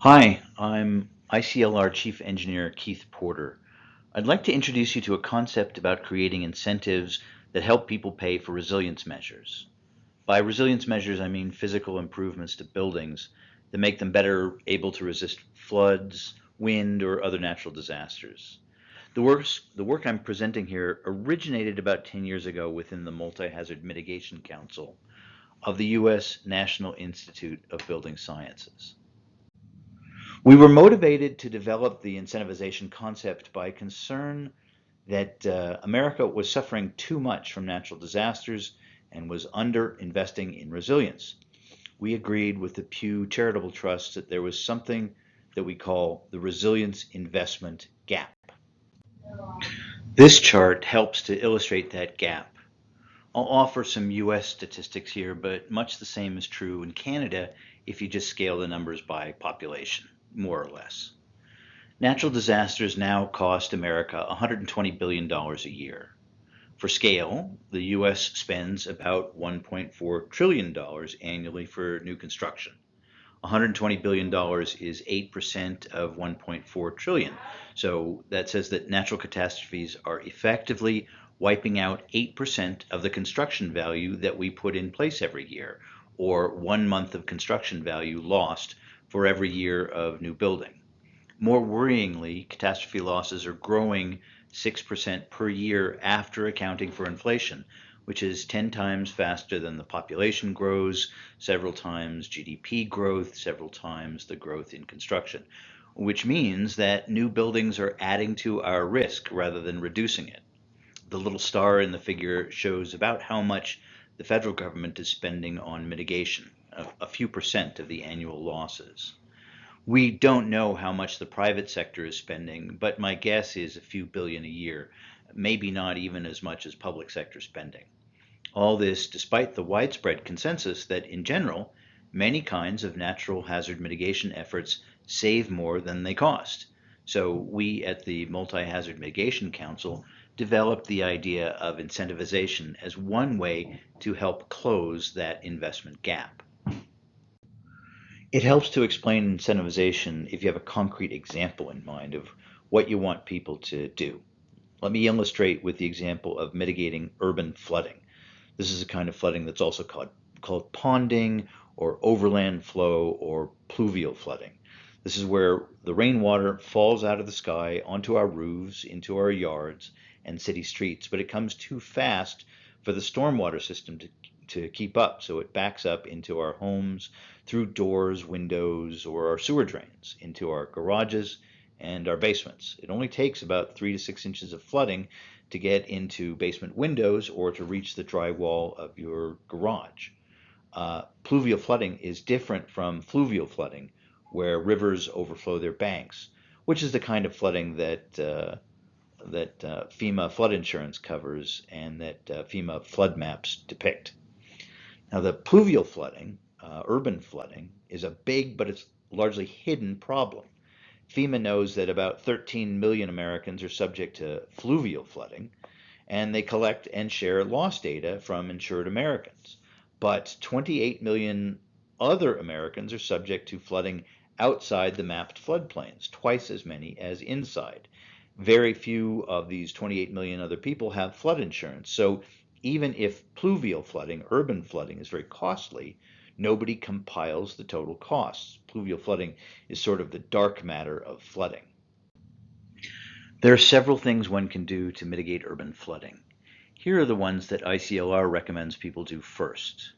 Hi, I'm ICLR Chief Engineer Keith Porter. I'd like to introduce you to a concept about creating incentives that help people pay for resilience measures. By resilience measures, I mean physical improvements to buildings that make them better able to resist floods, wind, or other natural disasters. The work I'm presenting here originated about 10 years ago within the Multi-Hazard Mitigation Council of the U.S. National Institute of Building Sciences. We were motivated to develop the incentivization concept by concern that America was suffering too much from natural disasters and was under investing in resilience. We agreed with the Pew Charitable Trust that there was something that we call the resilience investment gap. This chart helps to illustrate that gap. I'll offer some US statistics here, but much the same is true in Canada if you just scale the numbers by population, more or less. Natural disasters now cost America $120 billion a year. For scale, the US spends about $1.4 trillion annually for new construction. $120 billion is 8% of 1.4 trillion. So that says that natural catastrophes are effectively wiping out 8% of the construction value that we put in place every year, or 1 month of construction value lost for every year of new building. More worryingly, catastrophe losses are growing 6% per year after accounting for inflation, which is 10 times faster than the population grows, several times GDP growth, several times the growth in construction, which means that new buildings are adding to our risk rather than reducing it. The little star in the figure shows about how much the federal government is spending on mitigation, a few percent of the annual losses. We don't know how much the private sector is spending, but my guess is a few billion a year, maybe not even as much as public sector spending. All this despite the widespread consensus that, in general, many kinds of natural hazard mitigation efforts save more than they cost. So we at the Multi-Hazard Mitigation Council developed the idea of incentivization as one way to help close that investment gap. It helps to explain incentivization if you have a concrete example in mind of what you want people to do. Let me illustrate with the example of mitigating urban flooding. This is a kind of flooding that's also called ponding or overland flow or pluvial flooding. This is where the rainwater falls out of the sky onto our roofs, into our yards, and city streets, but it comes too fast for the stormwater system to keep up, so it backs up into our homes through doors, windows, or our sewer drains, into our garages and our basements. It only takes about 3 to 6 inches of flooding to get into basement windows or to reach the drywall of your garage. Pluvial flooding is different from fluvial flooding, where rivers overflow their banks, which is the kind of flooding that FEMA flood insurance covers and that FEMA flood maps depict. Now, the pluvial flooding, urban flooding, is a big but it's largely hidden problem. FEMA knows that about 13 million Americans are subject to fluvial flooding, and they collect and share loss data from insured Americans. But 28 million other Americans are subject to flooding outside the mapped floodplains, twice as many as inside. Very few of these 28 million other people have flood insurance. So even if pluvial flooding, urban flooding, is very costly, nobody compiles the total costs. Pluvial flooding is sort of the dark matter of flooding. There are several things one can do to mitigate urban flooding. Here are the ones that ICLR recommends people do first.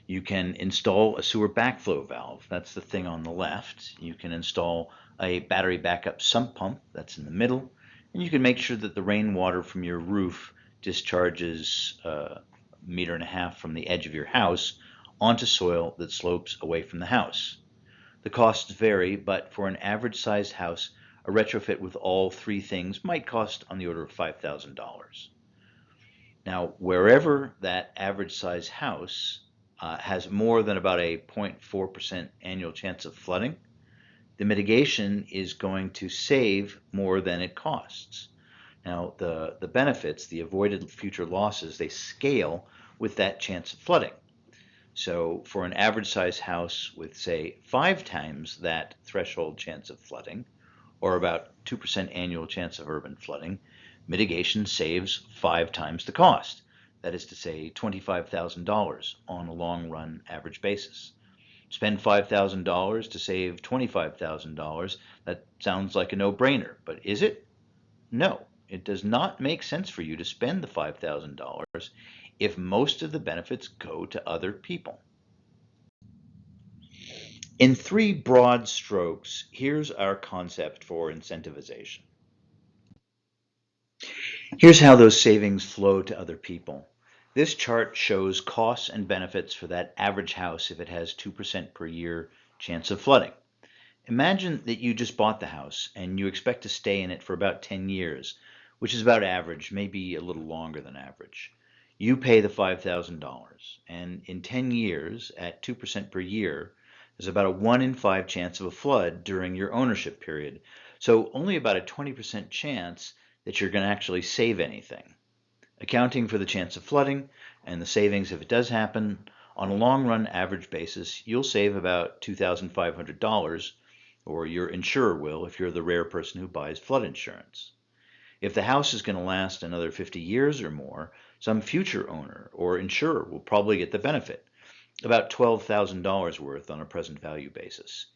You can install a sewer backflow valve, that's the thing on the left. You can install a battery backup sump pump, that's in the middle. And you can make sure that the rainwater from your roof discharges a meter and a half from the edge of your house onto soil that slopes away from the house. The costs vary, but for an average sized house, a retrofit with all three things might cost on the order of $5,000. Now, wherever that average size house has more than about a 0.4% annual chance of flooding, the mitigation is going to save more than it costs. Now, the benefits, the avoided future losses, they scale with that chance of flooding. So for an average size house with, say, 5 times that threshold chance of flooding, or about 2% annual chance of urban flooding, mitigation saves 5 times the cost. That is to say, $25,000 on a long run average basis. Spend $5,000 to save $25,000. That sounds like a no-brainer, but is it? No, it does not make sense for you to spend the $5,000 if most of the benefits go to other people. In three broad strokes, here's our concept for incentivization. Here's how those savings flow to other people. This chart shows costs and benefits for that average house if it has 2% per year chance of flooding. Imagine that you just bought the house and you expect to stay in it for about 10 years, which is about average, maybe a little longer than average. You pay the $5,000, and in 10 years, at 2% per year, there's about a 1 in 5 chance of a flood during your ownership period. So only about a 20% chance that you're going to actually save anything. Accounting for the chance of flooding and the savings if it does happen, on a long run average basis, you'll save about $2,500, or your insurer will if you're the rare person who buys flood insurance. If the house is going to last another 50 years or more, some future owner or insurer will probably get the benefit, about $12,000 worth on a present value basis.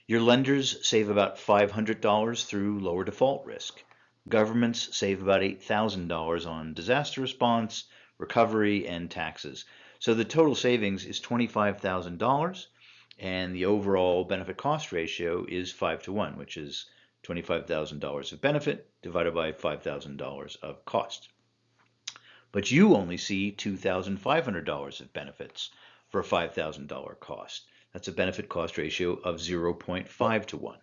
Your lenders save about $500 through lower default risk. Governments save about $8,000 on disaster response, recovery, and taxes. So the total savings is $25,000, and the overall benefit cost ratio is 5 to 1, which is $25,000 of benefit divided by $5,000 of cost. But you only see $2,500 of benefits for a $5,000 cost. That's a benefit cost ratio of 0.5 to 1.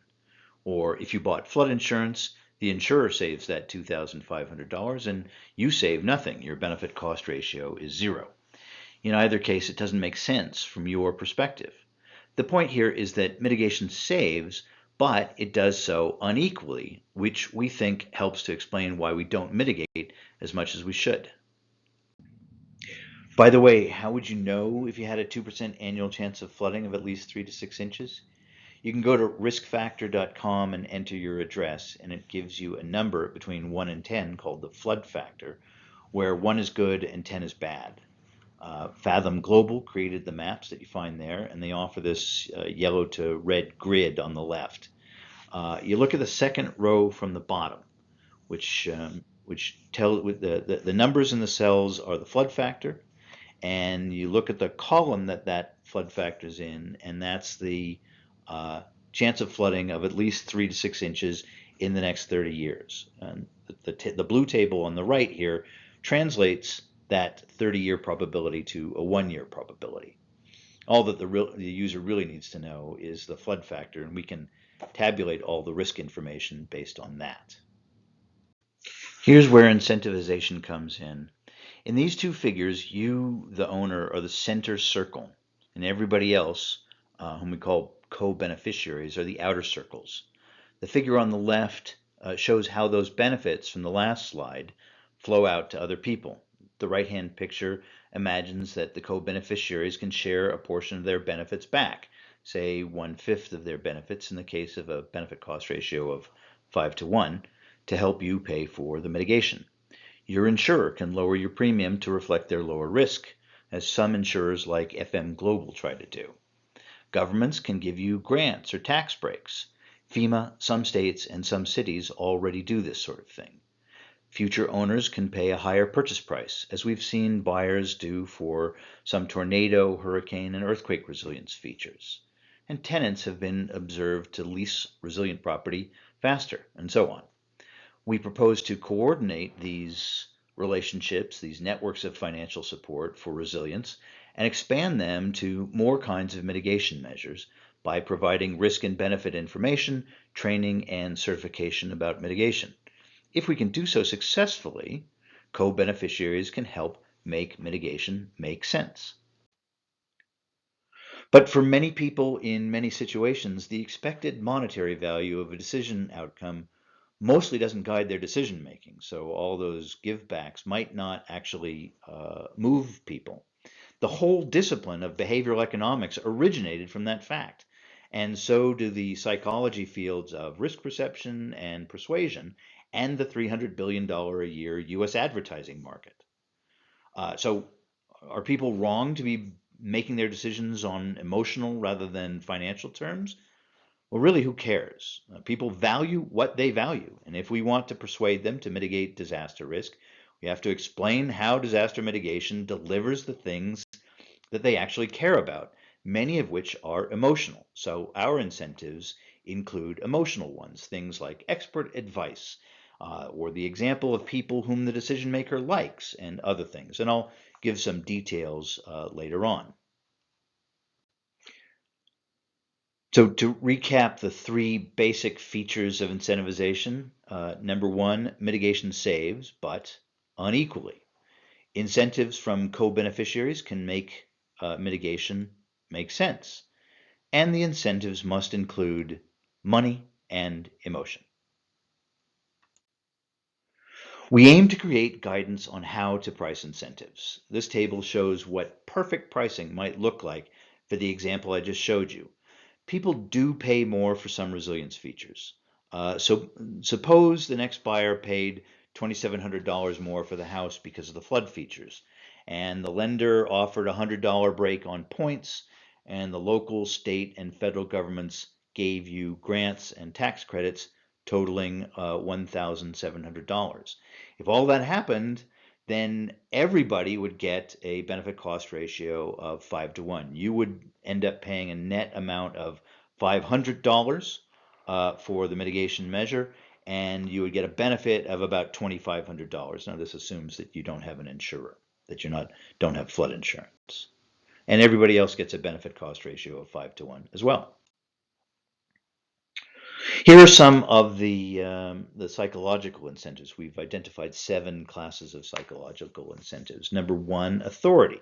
Or if you bought flood insurance, the insurer saves that $2,500 and you save nothing. Your benefit cost ratio is 0. In either case, it doesn't make sense from your perspective. The point here is that mitigation saves, but it does so unequally, which we think helps to explain why we don't mitigate as much as we should. By the way, how would you know if you had a 2% annual chance of flooding of at least 3 to 6 inches? You can go to riskfactor.com and enter your address, and it gives you a number between 1 and 10 called the flood factor, where 1 is good and 10 is bad. Fathom Global created the maps that you find there, and they offer this yellow to red grid on the left. You look at the second row from the bottom, which tell the numbers in the cells are the flood factor, and you look at the column that flood factor's in, and that's the chance of flooding of at least 3 to 6 inches in the next 30 years. And the blue table on the right here translates that 30-year probability to a 1-year probability. All that the user really needs to know is the flood factor, and we can tabulate all the risk information based on that. Here's where incentivization comes in. In these two figures, you, the owner, are the center circle, and everybody else, whom we call co-beneficiaries, are the outer circles. The figure on the left shows how those benefits from the last slide flow out to other people. The right-hand picture imagines that the co-beneficiaries can share a portion of their benefits back, say 1/5 of their benefits in the case of a benefit cost ratio of 5 to 1, to help you pay for the mitigation. Your insurer can lower your premium to reflect their lower risk, as some insurers like FM Global try to do. Governments can give you grants or tax breaks. FEMA, some states, and some cities already do this sort of thing. Future owners can pay a higher purchase price, as we've seen buyers do for some tornado, hurricane, and earthquake resilience features. And tenants have been observed to lease resilient property faster, and so on. We propose to coordinate these relationships, these networks of financial support for resilience, and expand them to more kinds of mitigation measures by providing risk and benefit information, training, and certification about mitigation. If we can do so successfully, co-beneficiaries can help make mitigation make sense. But for many people in many situations, the expected monetary value of a decision outcome mostly doesn't guide their decision making. So all those givebacks might not actually move people. The whole discipline of behavioral economics originated from that fact. And so do the psychology fields of risk perception and persuasion and the $300 billion a year US advertising market. So, are people wrong to be making their decisions on emotional rather than financial terms? Well, really, who cares? People value what they value. And if we want to persuade them to mitigate disaster risk, we have to explain how disaster mitigation delivers the things that they actually care about, many of which are emotional. So our incentives include emotional ones, things like expert advice, or the example of people whom the decision maker likes, and other things. And I'll give some details later on. So to recap the three basic features of incentivization, number one, mitigation saves, but unequally. Incentives from co-beneficiaries can make mitigation make sense, and the incentives must include money and emotion. We aim to create guidance on how to price incentives. This table shows what perfect pricing might look like for the example I just showed you. People do pay more for some resilience features. So suppose the next buyer paid $2,700 more for the house because of the flood features, and the lender offered a $100 break on points, and the local, state, and federal governments gave you grants and tax credits totaling $1,700. If all that happened, then everybody would get a benefit cost ratio of 5 to 1. You would end up paying a net amount of $500 for the mitigation measure, and you would get a benefit of about $2,500. Now, this assumes that you don't have an insurer, that you don't have flood insurance. And everybody else gets a benefit cost ratio of 5 to 1 as well. Here are some of the psychological incentives. We've identified 7 classes of psychological incentives. Number one, authority.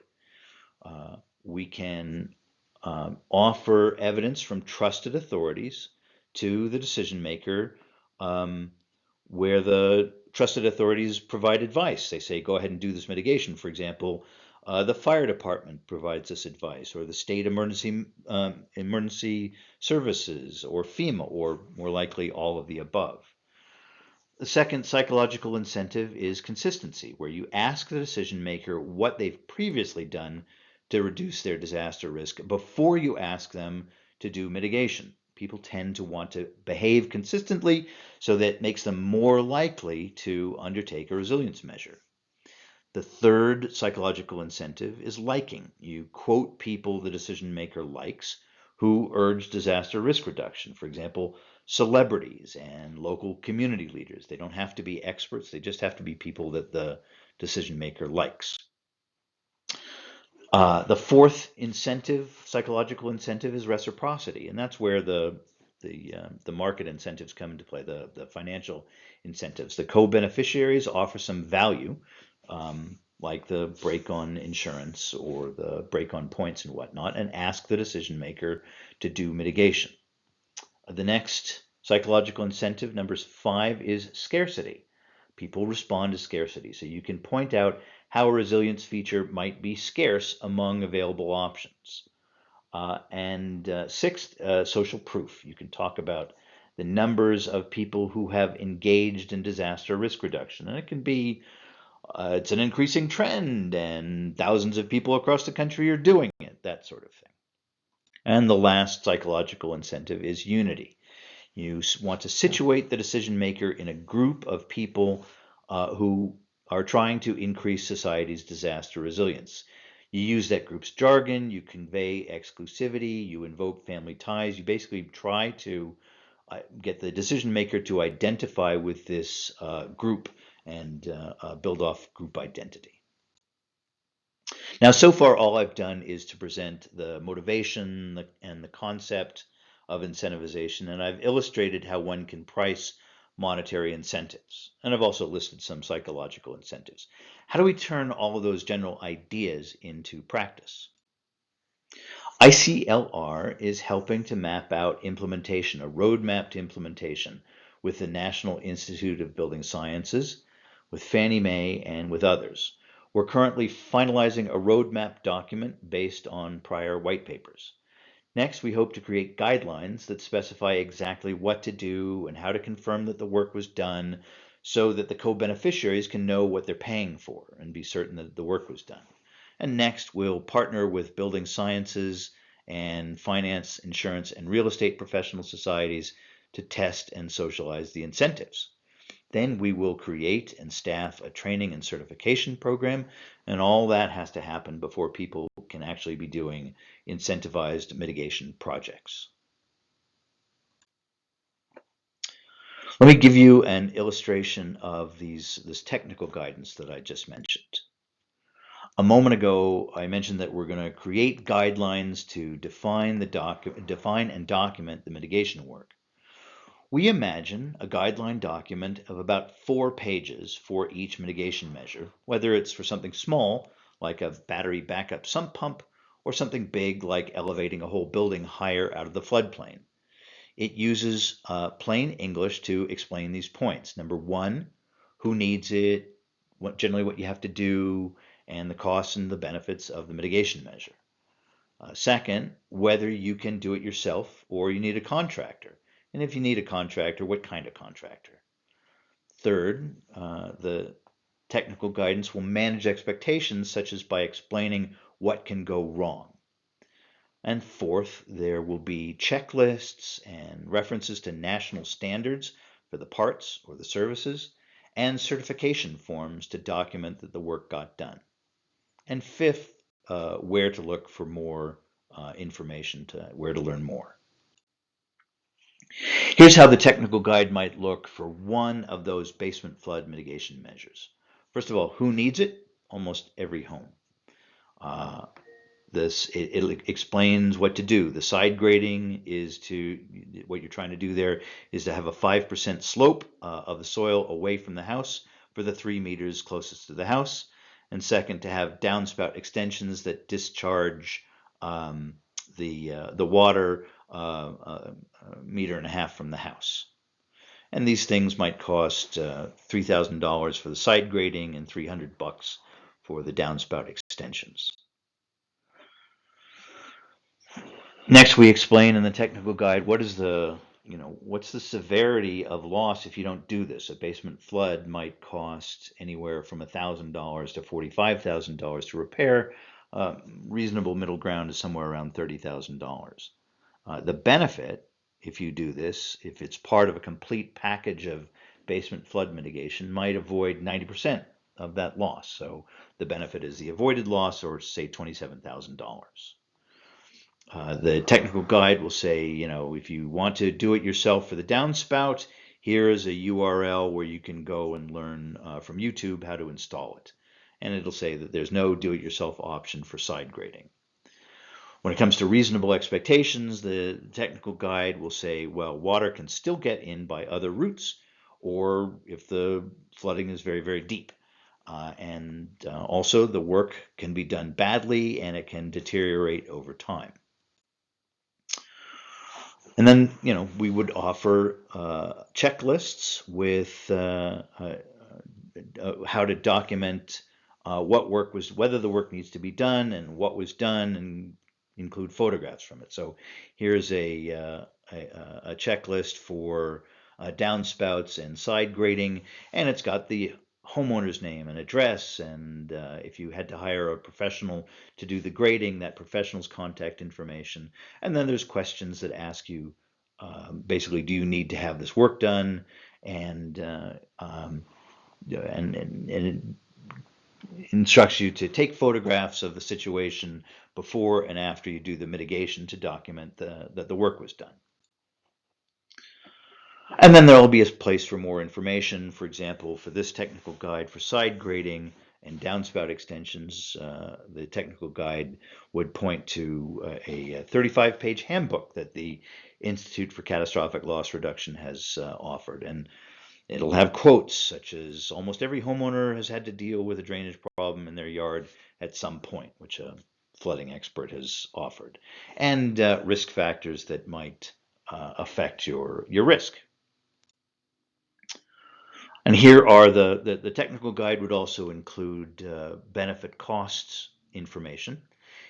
We can offer evidence from trusted authorities to the decision maker, where the trusted authorities provide advice. They say, go ahead and do this mitigation. For example, the fire department provides this advice, or the state emergency services, or FEMA, or more likely all of the above. The second psychological incentive is consistency, where you ask the decision maker what they've previously done to reduce their disaster risk before you ask them to do mitigation. People tend to want to behave consistently, so that makes them more likely to undertake a resilience measure. The third psychological incentive is liking. You quote people the decision maker likes who urge disaster risk reduction. For example, celebrities and local community leaders. They don't have to be experts, they just have to be people that the decision maker likes. The fourth psychological incentive, is reciprocity, and that's where the market incentives come into play, the financial incentives. The co-beneficiaries offer some value, like the break on insurance or the break on points and whatnot, and ask the decision maker to do mitigation. The next psychological incentive, number 5, is scarcity. People respond to scarcity, so you can point out how a resilience feature might be scarce among available options. And sixth, social proof. You can talk about the numbers of people who have engaged in disaster risk reduction, and it can be it's an increasing trend, and thousands of people across the country are doing it, that sort of thing. And the last psychological incentive is unity. You want to situate the decision maker in a group of people who are trying to increase society's disaster resilience. You use that group's jargon, you convey exclusivity, you invoke family ties, you basically try to get the decision maker to identify with this group and build off group identity. Now, so far, all I've done is to present the motivation and the concept of incentivization, and I've illustrated how one can price monetary incentives. And I've also listed some psychological incentives. How do we turn all of those general ideas into practice? ICLR is helping to map out implementation, a roadmap to implementation, with the National Institute of Building Sciences, with Fannie Mae, and with others. We're currently finalizing a roadmap document based on prior white papers. Next, we hope to create guidelines that specify exactly what to do and how to confirm that the work was done so that the co-beneficiaries can know what they're paying for and be certain that the work was done. And next, we'll partner with building sciences and finance, insurance, and real estate professional societies to test and socialize the incentives. Then we will create and staff a training and certification program, and all that has to happen before people can actually be doing incentivized mitigation projects. Let me give you an illustration of this technical guidance that I just mentioned. A moment ago, I mentioned that we're going to create guidelines to define and document the mitigation work. We imagine a guideline document of about 4 pages for each mitigation measure, whether it's for something small, like a battery backup sump pump, or something big, like elevating a whole building higher out of the floodplain. It uses plain English to explain these points. Number one, who needs it, generally what you have to do, and the costs and the benefits of the mitigation measure. Second, whether you can do it yourself or you need a contractor. And if you need a contractor, what kind of contractor? Third, the technical guidance will manage expectations, such as by explaining what can go wrong. And fourth, there will be checklists and references to national standards for the parts or the services, and certification forms to document that the work got done. And fifth, where to look for more information, where to learn more. Here's how the technical guide might look for one of those basement flood mitigation measures. First of all, who needs it? Almost every home. It explains what to do. The side grading is what you're trying to do there is to have a 5% slope of the soil away from the house for the 3 meters closest to the house. And second, to have downspout extensions that discharge the water a meter and a half from the house. And these things might cost $3,000 for the side grading and $300 for the downspout extensions. Next, we explain in the technical guide what's the severity of loss if you don't do this. A basement flood might cost anywhere from $1,000 to $45,000 to repair. Reasonable middle ground is somewhere around $30,000. The benefit, if you do this, if it's part of a complete package of basement flood mitigation, might avoid 90% of that loss. So the benefit is the avoided loss, or say $27,000. The technical guide will say, if you want to do it yourself for the downspout, here is a URL where you can go and learn from YouTube how to install it. And it'll say that there's no do-it-yourself option for side grading. When it comes to reasonable expectations, the technical guide will say, well, water can still get in by other routes, or if the flooding is very, very deep. Also, the work can be done badly and it can deteriorate over time. And then, we would offer checklists with how to document whether the work needs to be done and what was done, and include photographs from it. So here's a checklist for downspouts and side grading, and it's got the homeowner's name and address, and if you had to hire a professional to do the grading, that professional's contact information. And then there's questions that ask you, basically, do you need to have this work done, and it instructs you to take photographs of the situation before and after you do the mitigation to document that the work was done. And then there will be a place for more information. For example, for this technical guide for side grading and downspout extensions, the technical guide would point to a 35-page handbook that the Institute for Catastrophic Loss Reduction has offered. And it'll have quotes such as, almost every homeowner has had to deal with a drainage problem in their yard at some point, which a flooding expert has offered, and risk factors that might affect your risk. And here are the technical guide would also include benefit costs information.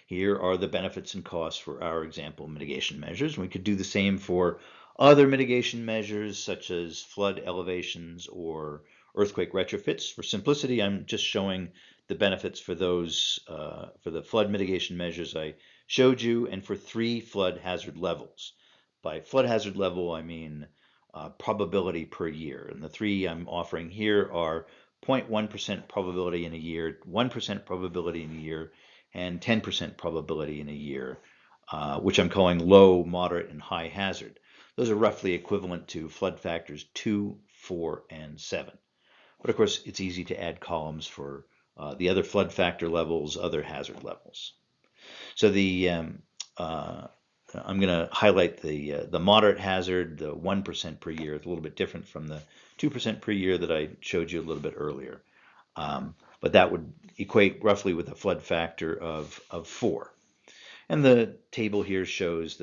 Here are the benefits and costs for our example mitigation measures. We could do the same for other mitigation measures such as flood elevations or earthquake retrofits. For simplicity, I'm just showing the benefits for those for the flood mitigation measures I showed you, and for 3 flood hazard levels. By flood hazard level, I mean probability per year. And the 3 I'm offering here are 0.1% probability in a year, 1% probability in a year, and 10% probability in a year, which I'm calling low, moderate, and high hazard. Those are roughly equivalent to flood factors 2, 4, and 7. But of course, it's easy to add columns for the other flood factor levels, other hazard levels. So I'm going to highlight the moderate hazard, the 1% per year. It's a little bit different from the 2% per year that I showed you a little bit earlier. But that would equate roughly with a flood factor of 4. And the table here shows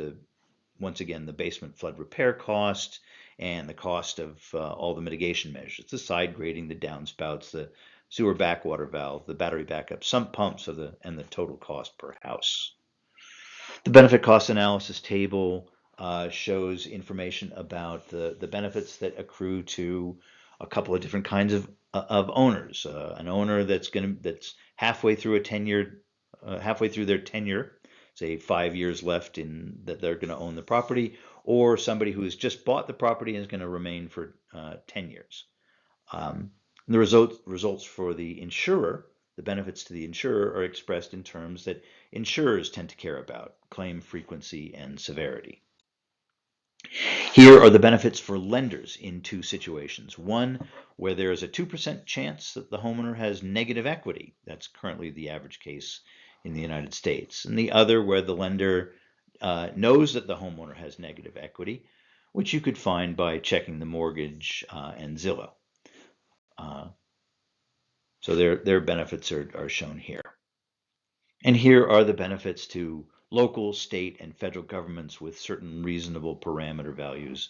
once again, the basement flood repair cost and the cost of all the mitigation measures, the side grading, the downspouts, the sewer backwater valve, the battery backup sump pumps, and the total cost per house. The benefit cost analysis table shows information about the benefits that accrue to a couple of different kinds of owners. An owner that's halfway through halfway through their tenure, say 5 years left in that they're going to own the property, or somebody who has just bought the property and is going to remain for 10 years. The results for the insurer, the benefits to the insurer, are expressed in terms that insurers tend to care about: claim frequency and severity. Here are the benefits for lenders in 2 situations. One, where there is a 2% chance that the homeowner has negative equity. That's currently the average case in the United States. And the other, where the lender knows that the homeowner has negative equity, which you could find by checking the mortgage and Zillow. So their benefits are shown here. And here are the benefits to local, state, and federal governments with certain reasonable parameter values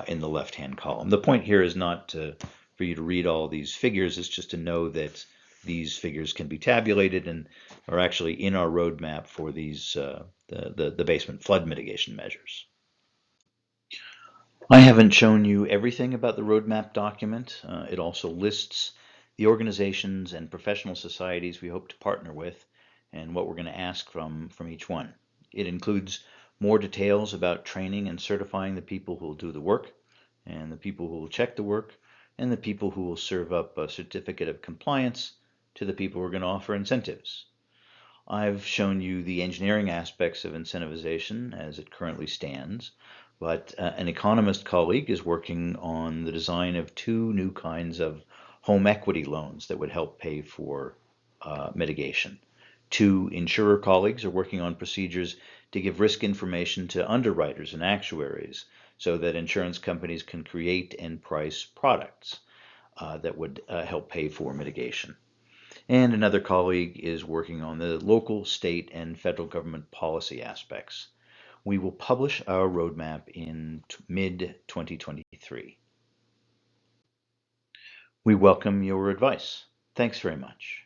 in the left-hand column. The point here is not for you to read all these figures, it's just to know that these figures can be tabulated and are actually in our roadmap for these the basement flood mitigation measures. I haven't shown you everything about the roadmap document. It also lists the organizations and professional societies we hope to partner with and what we're going to ask from each one. It includes more details about training and certifying the people who will do the work, and the people who will check the work, and the people who will serve up a certificate of compliance to the people who are going to offer incentives. I've shown you the engineering aspects of incentivization as it currently stands, but an economist colleague is working on the design of 2 new kinds of home equity loans that would help pay for mitigation. 2 insurer colleagues are working on procedures to give risk information to underwriters and actuaries so that insurance companies can create and price products that would help pay for mitigation. And another colleague is working on the local, state, and federal government policy aspects. We will publish our roadmap in mid-2023. We welcome your advice. Thanks very much.